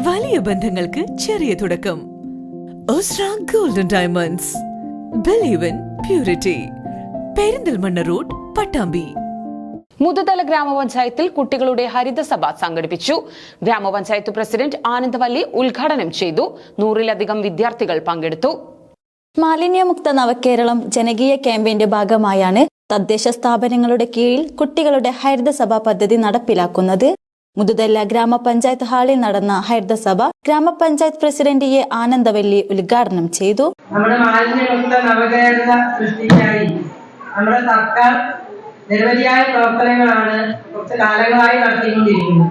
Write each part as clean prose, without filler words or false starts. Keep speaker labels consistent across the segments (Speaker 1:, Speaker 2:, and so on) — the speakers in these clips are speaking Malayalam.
Speaker 1: വലിയ ബന്ധങ്ങൾക്ക് ചെറിയ തുടക്കം. Osra golden diamonds, believe in purity, Perinthalmanna road, Pattambi.
Speaker 2: Muthuthala ഗ്രാമപഞ്ചായത്തിൽ കുട്ടികളുടെ ഹരിതസഭ സംഘടിപ്പിച്ചു. ഗ്രാമപഞ്ചായത്ത് പ്രസിഡന്റ് ആനന്ദവല്ലി ഉദ്ഘാടനം ചെയ്തു. 100-ലധികം വിദ്യാർത്ഥികൾ പങ്കെടുത്തു.
Speaker 3: മാലിന്യമുക്ത നവകേരളം ജനകീയ ക്യാമ്പയിന്റെ ഭാഗമായാണ് തദ്ദേശ സ്ഥാപനങ്ങളുടെ കീഴിൽ കുട്ടികളുടെ ഹരിതസഭ പദ്ധതി നടപ്പിലാക്കുന്നത്. മുതുതല ഗ്രാമപഞ്ചായത്ത് ഹാളിൽ നടന്ന ഹരിതസഭ ഗ്രാമപഞ്ചായത്ത് പ്രസിഡന്റ് ആനന്ദവല്ലി ഉദ്ഘാടനം ചെയ്തു.
Speaker 4: നമ്മുടെ മാലിന്യമുക്ത നവകേരള സൃഷ്ടിക്കായി നമ്മുടെ സർക്കാർ നിരവധിയായ പ്രവർത്തനങ്ങളാണ് കുറച്ച് കാലങ്ങളായി നടത്തിക്കൊണ്ടിരിക്കുന്നത്.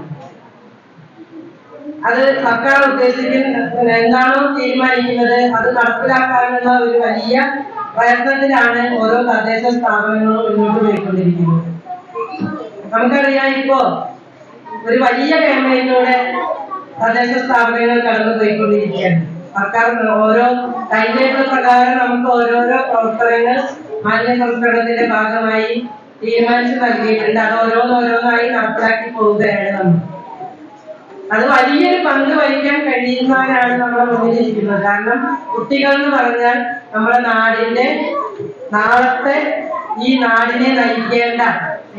Speaker 4: അത് സർക്കാർ ഉദ്ദേശിക്കുന്ന എന്താണോ തീരുമാനിക്കുന്നത് അത് നടപ്പിലാക്കാനുള്ള ഒരു വലിയ പ്രയത്നത്തിലാണ് ഓരോ തദ്ദേശ സ്ഥാപനങ്ങളും മുന്നോട്ട് പോയിക്കൊണ്ടിരിക്കുന്നത്. നമുക്കറിയാം, ഇപ്പോ ഒരു വലിയ ക്യാമ്പയിലൂടെ തദ്ദേശ സ്ഥാപനങ്ങൾ കടന്നു പോയിക്കൊണ്ടിരിക്കുകയാണ്. സർക്കാർ ഓരോ ടൈംടേബിൾ പ്രകാരം നമുക്ക് ഓരോരോ പ്രവർത്തനങ്ങൾ മാലിന്യ സംസ്കരണത്തിന്റെ ഭാഗമായി തീരുമാനിച്ചു നൽകിയിട്ടുണ്ട്. അത് ഓരോന്നോരോന്നായി നടപ്പിലാക്കി പോവുകയാണ് നമ്മൾ. അത് വലിയൊരു പങ്ക് വഹിക്കാൻ കഴിയുന്നവരാണ് നമ്മുടെ മുന്നിലിരിക്കുന്നത്. കാരണം കുട്ടികൾ എന്ന് പറഞ്ഞാൽ നമ്മുടെ നാടിന്റെ നാളത്തെ ഈ നാടിനെ നയിക്കേണ്ട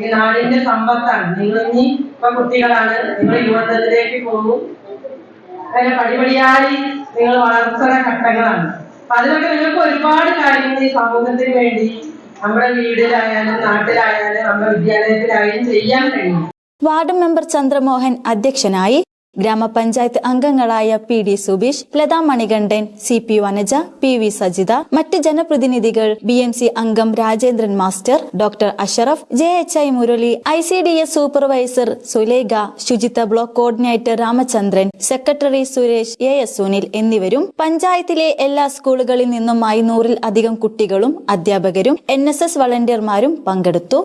Speaker 4: ഈ നാടിന്റെ സമ്പത്താണ്. നിങ്ങൾ ഇനി ഇപ്പൊ കുട്ടികളാണ്, നിങ്ങൾ യുവത്വത്തിലേക്ക് പോകും, അങ്ങനെ പടിപടിയായി നിങ്ങൾ വളർത്തുന്ന ഘട്ടങ്ങളാണ്. അപ്പൊ അതിലൊക്കെ നിങ്ങൾക്ക് ഒരുപാട് കാര്യങ്ങൾ ഈ സമൂഹത്തിന് വേണ്ടി നമ്മുടെ വീടിലായാലും നാട്ടിലായാലും നമ്മുടെ വിദ്യാലയത്തിലായാലും ചെയ്യാൻ കഴിയും.
Speaker 3: വാർഡ് മെമ്പർ ചന്ദ്രമോഹൻ അധ്യക്ഷനായി. ഗ്രാമപഞ്ചായത്ത് അംഗങ്ങളായ PD Subeesh, Lata Manikandan, CP Vanaja, PV Sajitha, മറ്റ് ജനപ്രതിനിധികൾ, BMC അംഗം Rajendran master, doctor Ashraf, JHI Murali, ICDS supervisor Sulekha, ശുചിത്വ block coordinator Ramachandran, secretary Suresh, AS Sunil എന്നിവരും പഞ്ചായത്തിലെ എല്ലാ സ്കൂളുകളിൽ നിന്നും 500-ൽ അധികം കുട്ടികളും അധ്യാപകരും NSS വളണ്ടിയർമാരും പങ്കെടുത്തു.